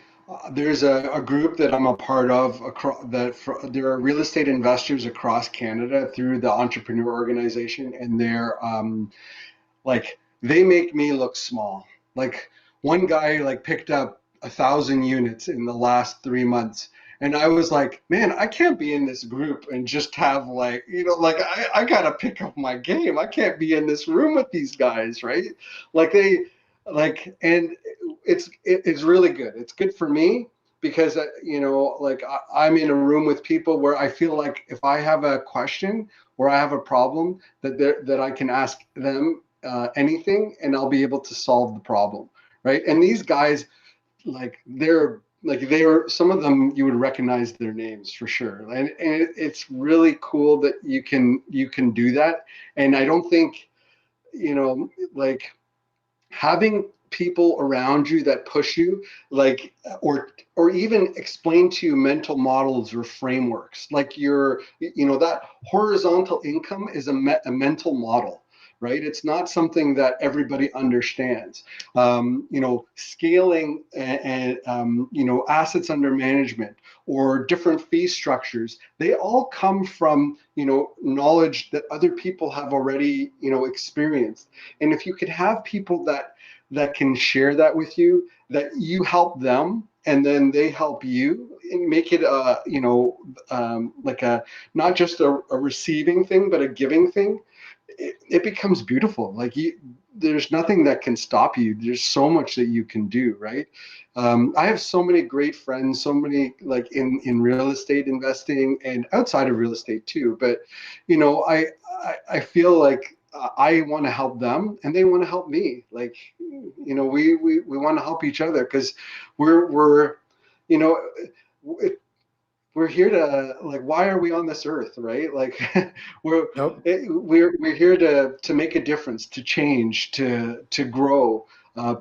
there's a group that I'm a part of there are real estate investors across Canada through the entrepreneur organization, and they're like they make me look small. Like one guy like picked up 1,000 units in the last 3 months. And I was like, man, I can't be in this group and just have like, like I gotta pick up my game. I can't be in this room with these guys, right? Like and it's really good. It's good for me because like I'm in a room with people where I feel like if I have a question or I have a problem that I can ask them anything, and I'll be able to solve the problem, right? And these guys, they were some of them you would recognize their names for sure, and it's really cool that you can do that. And I don't think like having people around you that push you, like or even explain to you mental models or frameworks, like that horizontal income is a mental model, right? It's not something that everybody understands. Scaling and assets under management or different fee structures, they all come from, knowledge that other people have already, experienced. And if you could have people that can share that with you, that you help them and then they help you, and make it like a not just a receiving thing but a giving thing, it becomes beautiful. Like there's nothing that can stop you. There's so much that you can do, right? I have so many great friends, so many like in real estate investing and outside of real estate too. But I feel like I want to help them and they want to help me. Like we want to help each other because we're you know we're here to, like, why are we on this earth, right? Like we're
Nope.
we're here to make a difference, to change, to grow,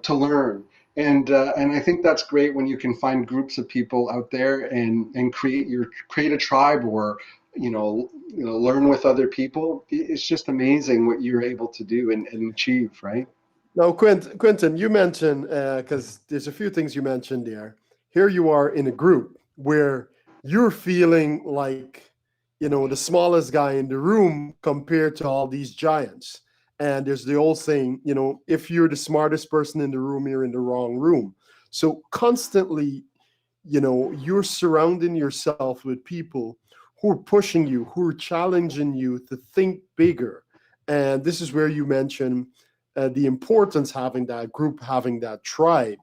to learn. And I think that's great when you can find groups of people out there and create a tribe, or learn with other people. It's just amazing what you're able to do and achieve, right?
Now, Quentin, you mentioned, because there's a few things you mentioned there. Here you are in a group where you're feeling like, the smallest guy in the room compared to all these giants. And there's the old saying, if you're the smartest person in the room, you're in the wrong room. So constantly, you're surrounding yourself with people who are pushing you, who are challenging you to think bigger. And this is where you mentioned the importance having that group, having that tribe,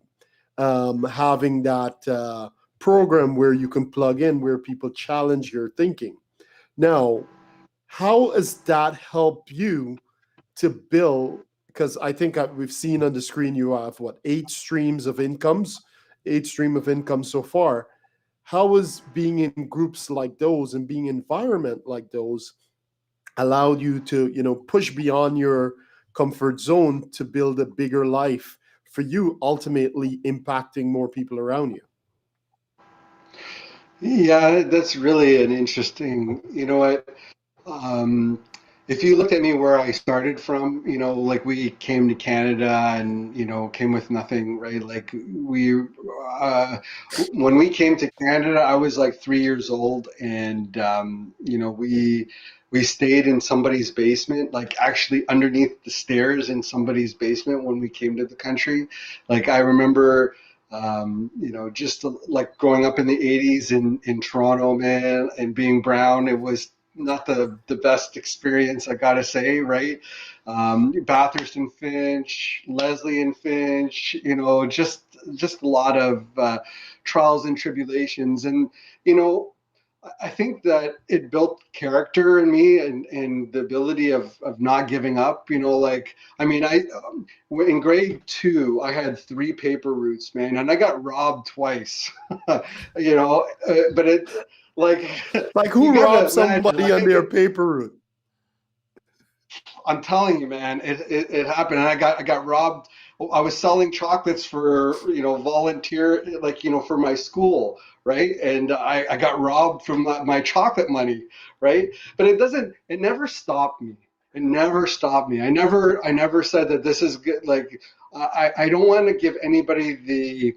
having that program where you can plug in, where people challenge your thinking. Now, how has that helped you to build? Because I think we've seen on the screen you have eight streams of income so far. How has being in groups like those and being in environment like those allowed you to push beyond your comfort zone to build a bigger life for you, ultimately impacting more people around you?
Yeah, that's really an interesting, you know what? Um, if you looked at me where I started from, like we came to Canada and, came with nothing, right? Like when we came to Canada, I was like 3 years old, and, we stayed in somebody's basement, like actually underneath the stairs in somebody's basement when we came to the country. Like I remember, just like growing up in the 80s in Toronto, man, and being brown, it was not the best experience, I gotta say, right? Bathurst and Finch, Leslie and Finch, just a lot of trials and tribulations. And, I think that it built character in me and the ability of not giving up, like, I mean, in grade 2, I had 3 paper routes, man, and I got robbed twice, but it, like,
Like,
you
who
gotta
robbed
imagine,
somebody on their paper route?
I'm telling you, man, it happened. And I got robbed. I was selling chocolates for, volunteer, like, for my school, right? And I got robbed from my chocolate money, right? But it never stopped me. It never stopped me. I never said that this is good. Like, I don't want to give anybody the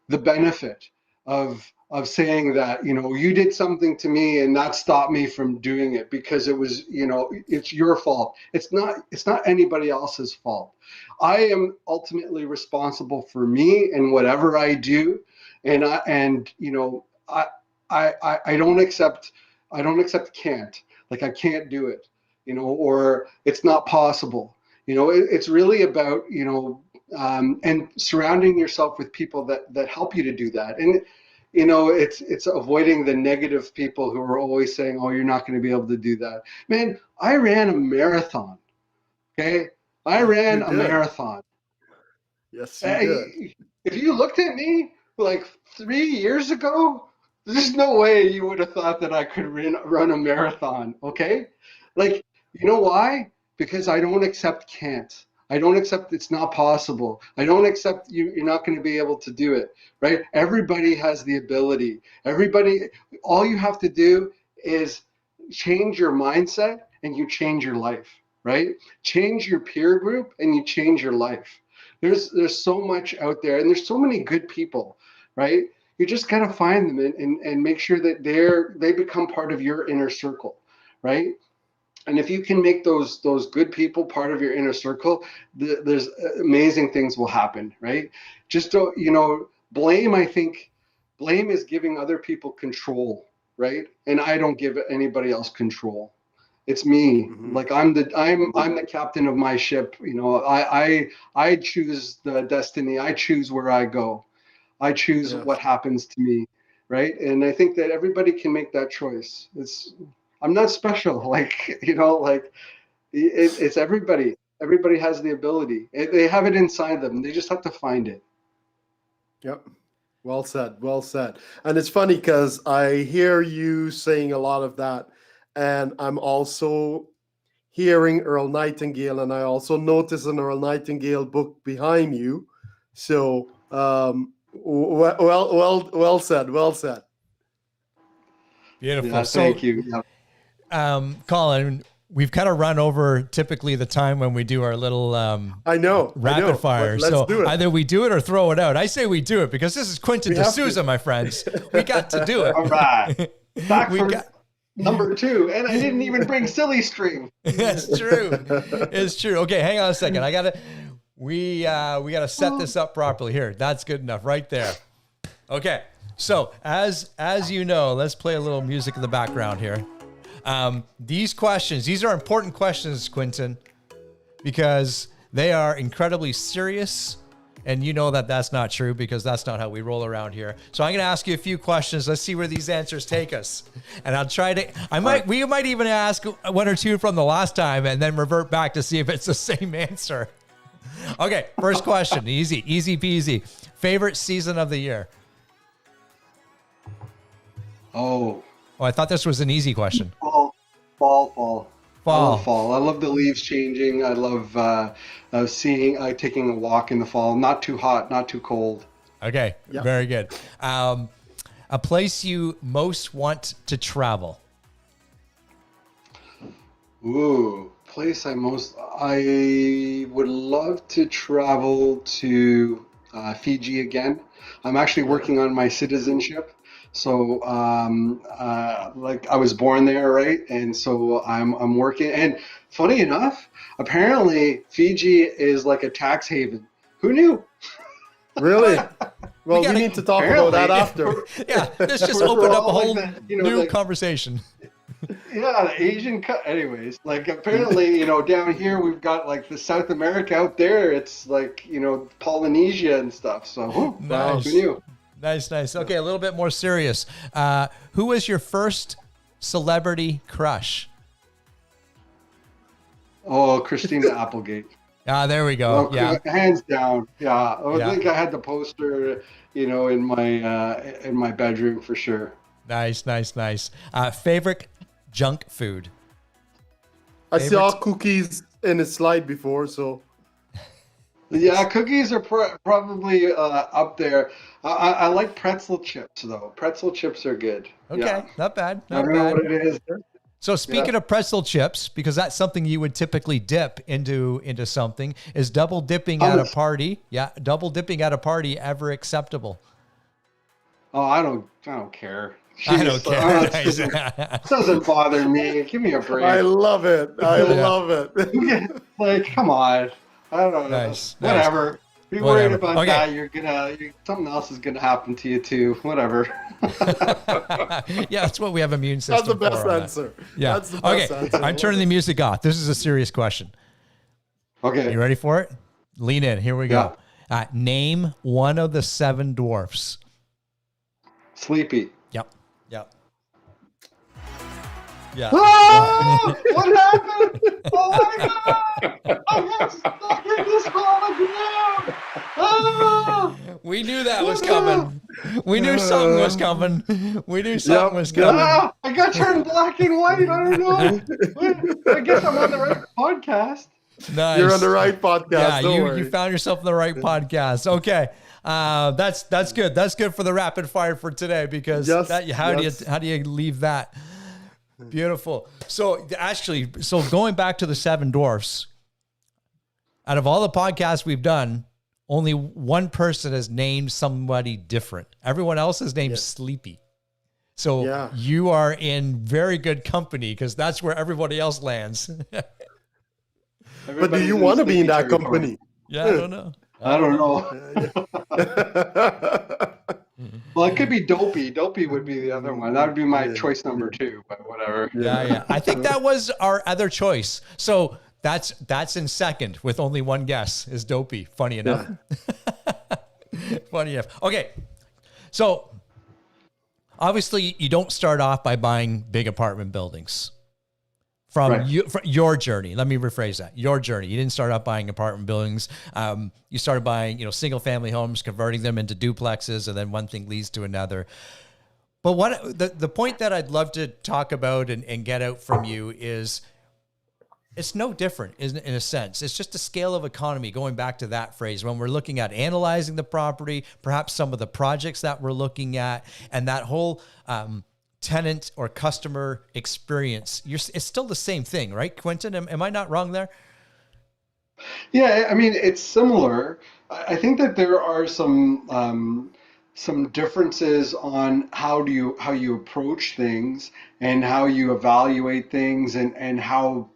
benefit of saying that, you did something to me and that stopped me from doing it because it was, it's your fault. It's not anybody else's fault. I am ultimately responsible for me and whatever I do. And I don't accept can't. Like, I can't do it, or it's not possible. It's really about, and surrounding yourself with people that help you to do that. And it's avoiding the negative people who are always saying, oh, you're not going to be able to do that. Man, I ran a marathon. Okay, I
You
ran a
did.
marathon.
Yes, you did.
If you looked at me like 3 years ago, there's no way you would have thought that I could run a marathon. Okay, like, you know why? Because I don't accept can't. I don't accept it's not possible. I don't accept you're not going to be able to do it, right? Everybody has the ability. All you have to do is change your mindset and you change your life. right? Change your peer group and you change your life. There's so much out there, and there's so many good people, right? You just gotta find them and make sure that they become part of your inner circle, right? And if you can make those good people part of your inner circle, there's amazing things will happen, right? Just don't, blame. I think blame is giving other people control, right? And I don't give anybody else control. It's me.
Mhm.
Like I'm the captain of my ship. I choose the destiny. I choose where I go. I choose
Yes.
what happens to me, right? And I think that everybody can make that choice. I'm not special, it's everybody. Everybody has the ability. They have it inside them. They just have to find it.
Yep. Well said. Well said. And it's funny because I hear you saying a lot of that, and I'm also hearing Earl Nightingale, and I also notice an Earl Nightingale book behind you. So, well said. Well said.
Beautiful.
Yeah, thank you. Yeah.
Colin, we've kind of run over typically the time when we do our little
I know
rapid fire.
Let's
So
do it.
either we do it or throw it out. I say we do it because this is Quentin D'Souza, my friends. We got to do it.
All right. Back
We
for
got-
number 2, and I didn't even bring silly string.
That's true. It's true. Okay, hang on a second. We gotta set this up properly here. That's good enough right there. Okay. So as you know, let's play a little music in the background here. These are important questions, Quentin, because they are incredibly serious. And you know that that's not true because that's not how we roll around here. So I'm going to ask you a few questions. Let's see where these answers take us. And I'll try to, we might even ask one or two from the last time and then revert back to see if it's the same answer. Okay. First question. Easy peasy. Favorite season of the year?
Oh,
I thought this was an easy question.
fall. I
Fall.
love fall. I love the leaves changing. I love taking a walk in the fall. Not too hot, not too cold.
Okay.
Yeah.
Very good. A place you most want to travel?
Ooh, place I would love to travel to Fiji again. I'm actually working on my citizenship. So, I was born there, right? And so I'm working. And funny enough, apparently Fiji is like a tax haven. Who knew?
Really? Well, we
gotta-
need to talk about that after.
Yeah. This just
We're
opened up a
all like
whole
that,
new conversation.
Yeah, the Asian anyways, apparently, down here we've got the South America. Out there it's Polynesia and stuff. So
Nice.
who knew?
Nice. Okay, a little bit more serious. Who was your first celebrity crush?
Oh, Christina Applegate.
There we go. Yeah.
Hands down. Yeah. I
Yeah.
think I had the poster, in my bedroom for sure.
Nice. Favorite junk food?
I saw
Favorites?
cookies in a slide before, so
Yeah, cookies are probably up there. I like pretzel chips though. Pretzel chips are good.
Okay,
Yeah.
not bad.
I
Not
don't know
bad.
what it is.
So speaking of pretzel chips, because that's something you would typically dip into something, is double dipping at a party? Yeah, double dipping at a party ever acceptable?
Oh, I don't care.
I don't
Jeez,
care.
It doesn't bother me. Give me a break.
I love it. I love it.
Come on. I don't know.
Nice.
Whatever. Be worried
Whatever.
about
Okay.
that. Something else is gonna happen to you too. Whatever.
Yeah, that's what we have immune system
That's the best
for on that.
answer.
Yeah.
That's the best
Okay,
answer.
I'm turning the music off. This is a serious question.
Okay.
You ready for it? Lean in. Here we go. Name one of the 7 dwarfs.
Sleepy.
Yep. Yeah.
Oh, what happened? Oh my god! I got stuck in this hologram. Oh!
We knew that was coming. We knew something was coming. We knew something was coming.
Ah, I got turned black and white. I don't know. I guess I'm on the right podcast.
Nice.
You're on the right podcast.
Yeah,
don't
you
worry.
found yourself in the right podcast. Okay. That's good. That's good for the rapid fire for today because
Yes,
how
yes.
do you leave that? Beautiful. So actually, going back to the Seven Dwarfs, out of all the podcasts we've done, only one person has named somebody different. Everyone else is named Sleepy. So you are in very good company because that's where everybody else lands.
But do you want to be in that company?
Yeah, I don't know.
I don't know. Well, it could be Dopey. Dopey would be the other one. That would be my choice number 2, but whatever.
Yeah. I think that was our other choice. So that's in second with only one guess is Dopey. Funny enough. Funny enough. Okay. So obviously you don't start off by buying big apartment buildings. From your journey, let me rephrase that. Your journey. You didn't start out buying apartment buildings. You started buying, single family homes, converting them into duplexes, and then one thing leads to another. But what the point that I'd love to talk about and get out from you is it's no different, isn't it, in a sense. It's just a scale of economy, going back to that phrase, when we're looking at analyzing the property, perhaps some of the projects that we're looking at, and that whole tenant or customer experience, it's still the same thing, right, Quentin? Am I not wrong there?
Yeah, I mean, it's similar. I think that there are some differences on how you approach things and how you evaluate things and how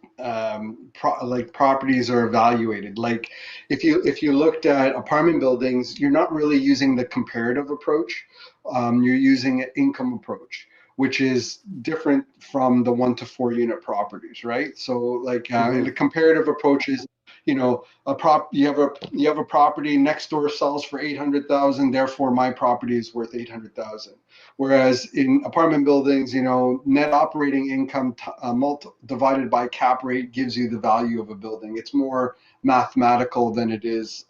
properties are evaluated. Like if you looked at apartment buildings, you're not really using the comparative approach. You're using an income approach, which is different from the 1 to 4 unit properties, right? So the comparative approach is, you have a property next door sells for 800,000, therefore my property is worth 800,000. Whereas in apartment buildings, net operating income divided by cap rate gives you the value of a building. It's more mathematical than it is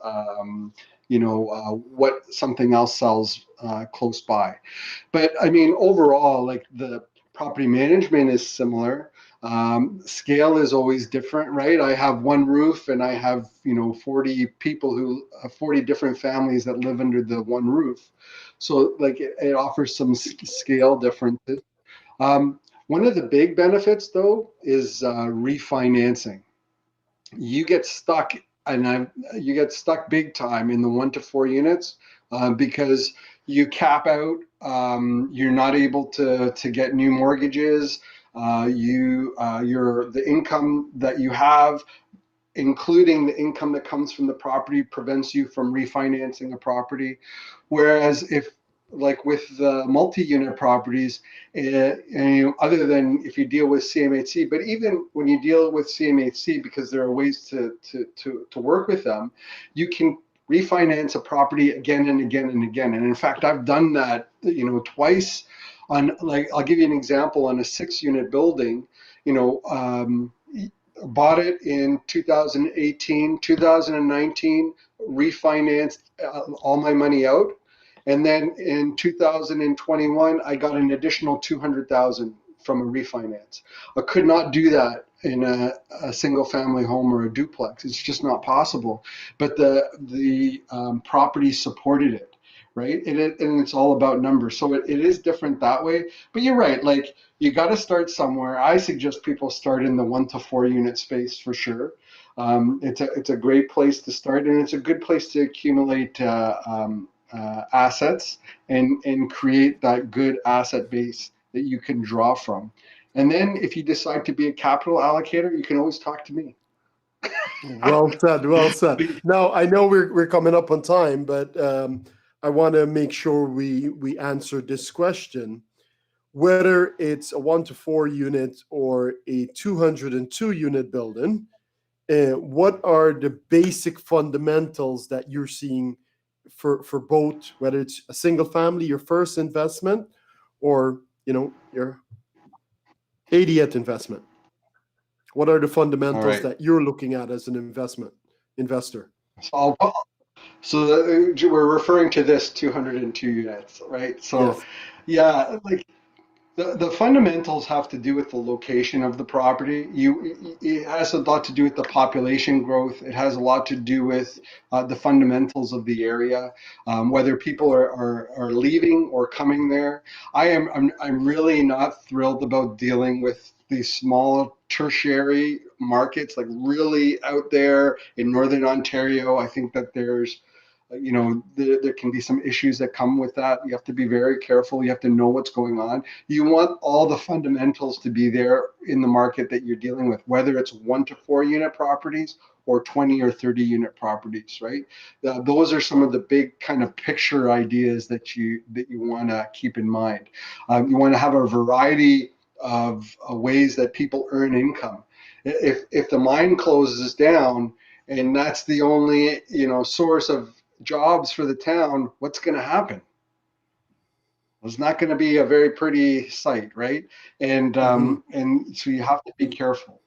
what something else sells close by. But I mean, overall, like the property management is similar. Scale is always different, right? I have one roof and I have, 40 people 40 different families that live under the one roof. So it offers some scale differences. One of the big benefits though is refinancing. You get stuck you get stuck big time in the 1 to 4 units because you cap out. You're not able to get new mortgages. The income that you have, including the income that comes from the property, prevents you from refinancing a property. Whereas if with the multi-unit properties, other than if you deal with CMHC, but even when you deal with CMHC, because there are ways to work with them, you can refinance a property again and again and again. And in fact, I've done that, twice. I'll give you an example on a 6-unit building. Bought it in 2018, 2019, refinanced all my money out. And then in 2021, I got an additional 200,000 from a refinance. I could not do that in a single family home or a duplex. It's just not possible. But the property supported it, right? And it's all about numbers. So it is different that way. But you're right. You got to start somewhere. I suggest people start in the 1 to 4 unit space for sure. It's a great place to start, and it's a good place to accumulate assets and create that good asset base that you can draw from. And then if you decide to be a capital allocator, you can always talk to me.
Well said. Well said. Now, I know we're coming up on time, but I want to make sure we answer this question. Whether it's a 1 to 4 unit or a 202 unit building, what are the basic fundamentals that you're seeing for both, whether it's a single family, your first investment, or your 80th investment? What are the fundamentals that you're looking at as an investor?
So we're referring to this 202 units, right? So,
yes.
The fundamentals have to do with the location of the property. It has a lot to do with the population growth. It has a lot to do with the fundamentals of the area, whether people are leaving or coming there. I'm really not thrilled about dealing with these small tertiary markets, like really out there in Northern Ontario. I think that there can be some issues that come with that. You have to be very careful. You have to know what's going on. You want all the fundamentals to be there in the market that you're dealing with, whether it's 1 to 4 unit properties or 20 or 30 unit properties, right? Those are some of the big kind of picture ideas that you want to keep in mind. You want to have a variety of ways that people earn income. If the mine closes down and that's the only source of jobs for the town, what's going to happen? It's not going to be a very pretty sight, right? And and so you have to be careful.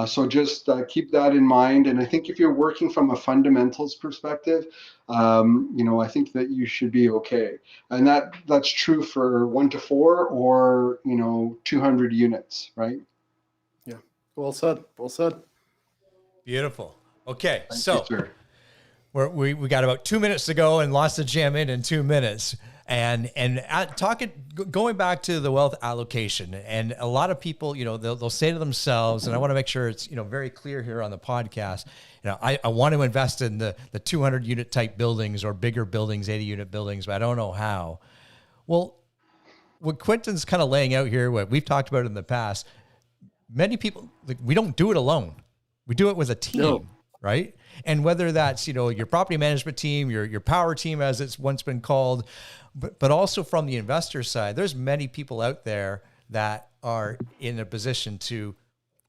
So just keep that in mind. And I think if you're working from a fundamentals perspective, I think that you should be okay. And that's true for 1 to 4 or 200 units, right?
Yeah. Well said. Well said.
Beautiful. Okay,
Thank you, sir.
We got about 2 minutes to go and lots to jam in 2 minutes. And going back to the wealth allocation, and a lot of people, they'll say to themselves, and I want to make sure it's, very clear here on the podcast, I want to invest in the 200 unit type buildings or bigger buildings, 80 unit buildings, but I don't know how. Well, what Quentin's kind of laying out here, what we've talked about in the past, many people, we don't do it alone. We do it with a team. No. Right. And whether that's, your property management team, your power team, as it's once been called, but also from the investor side, there's many people out there that are in a position to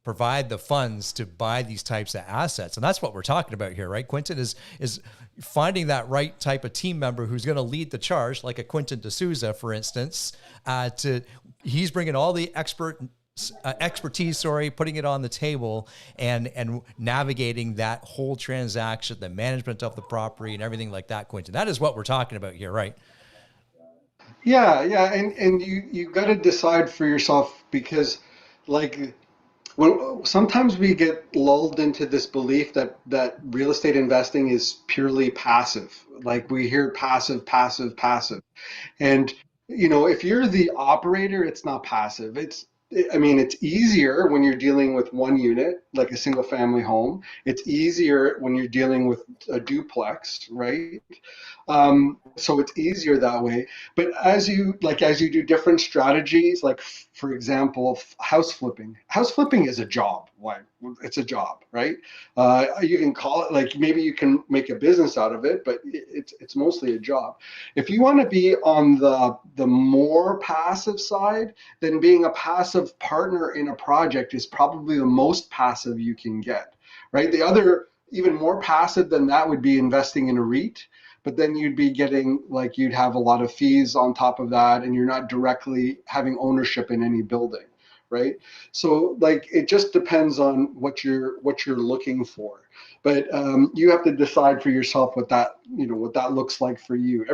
provide the funds to buy these types of assets. And that's what we're talking about here, right? Quentin is finding that right type of team member who's going to lead the charge, like a Quentin D'Souza, for instance, he's bringing all the expertise, putting it on the table and navigating that whole transaction, the management of the property and everything like that, Quentin. That is what we're talking about here, right?
Yeah. And you got to decide for yourself, because sometimes we get lulled into this belief that real estate investing is purely passive. Like we hear passive. And, if you're the operator, it's not passive. It's easier when you're dealing with one unit, like a single family home. It's easier when you're dealing with a duplex, right? So it's easier that way. But as you do different strategies, like for example, house flipping is a job. Why? It's a job, right? You can call it, like, maybe you can make a business out of it, but it's mostly a job. If you want to be on the more passive side, then being a passive partner in a project is probably the most passive you can get, right? The other, even more passive than that, would be investing in a REIT. But then you'd be getting, you'd have a lot of fees on top of that, and you're not directly having ownership in any building, right? So it just depends on what you're looking for. But you have to decide for yourself what that looks like for you.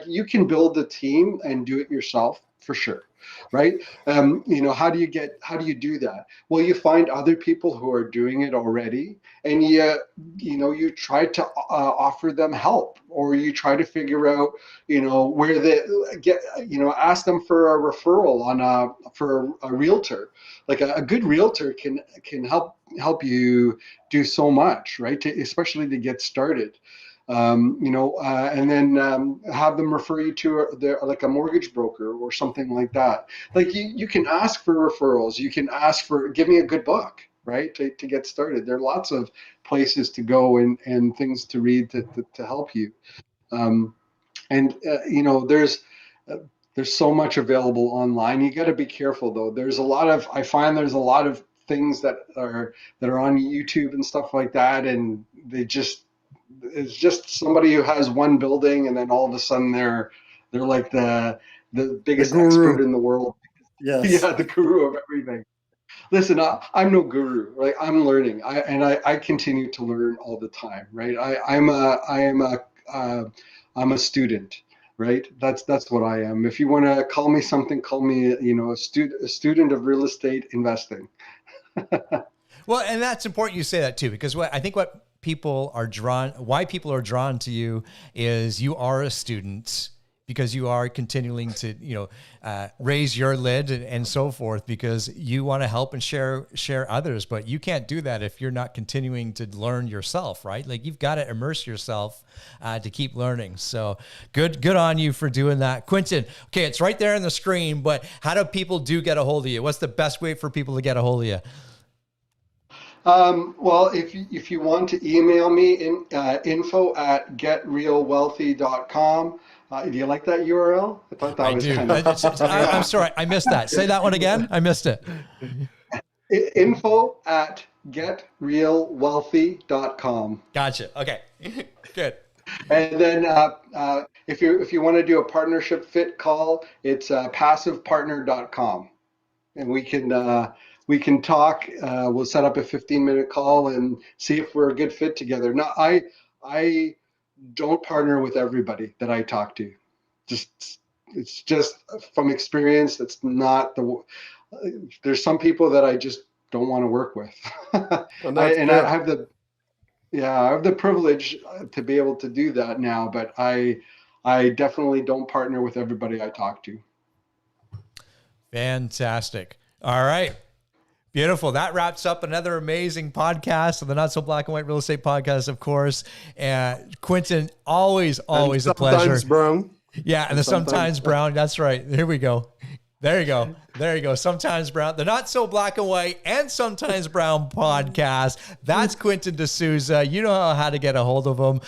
You can build a team and do it yourself for sure, right? How do you do that? Well, you find other people who are doing it already, and you try to offer them help, or you try to figure out where they get, ask them for a referral for a realtor. Like a good realtor can help you do so much, right? Especially to get started. And then have them refer you to a mortgage broker or something like that. You can ask for referrals. You can ask for, give me a good book, right? To get started. There are lots of places to go and things to read to help you. There's so much available online. You got to be careful though. I find there's a lot of things that are on YouTube and stuff like that, and it's just somebody who has one building, and then all of a sudden they're like the biggest expert in the world.
Yes.
Yeah, the guru of everything. Listen, I'm no guru, right? I'm learning, I continue to learn all the time, right? I'm a student, right? That's what I am. If you want to call me something, call me, a student of real estate investing.
Well, and that's important you say that too, because I think why people are drawn to you is you are a student, because you are continuing to, raise your lid and so forth, because you want to help and share others, but you can't do that if you're not continuing to learn yourself, right? Like, you've got to immerse yourself to keep learning. So good on you for doing that. Quentin, okay, it's right there on the screen, but how do people get a hold of you? What's the best way for people to get a hold of you?
Well, if you want to email me info@getrealwealthy.com. Do you like that URL? I thought that was kind of...
I'm sorry, I missed that. Say that one again. I missed it.
info@getrealwealthy.com.
Gotcha. Okay. Good.
And then if you want to do a partnership fit call, it's passivepartner.com, and we can talk. We'll set up a 15-minute call and see if we're a good fit together. Now, I don't partner with everybody that I talk to. It's just from experience. That's not there's some people that I just don't want to work with. I have the privilege to be able to do that now, but I definitely don't partner with everybody I talk to.
Fantastic. All right. Beautiful. That wraps up another amazing podcast, the Not So Black and White Real Estate Podcast, of course. And Quentin, always a pleasure.
Sometimes brown.
Yeah, and the sometimes brown. That's right. Here we go. There you go. Sometimes brown. The Not So Black and White and Sometimes Brown podcast. That's Quentin D'Souza. You know how to get a hold of him.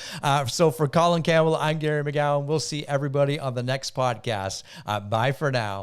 So for Colin Campbell, I'm Gary McGowan. We'll see everybody on the next podcast. Bye for now.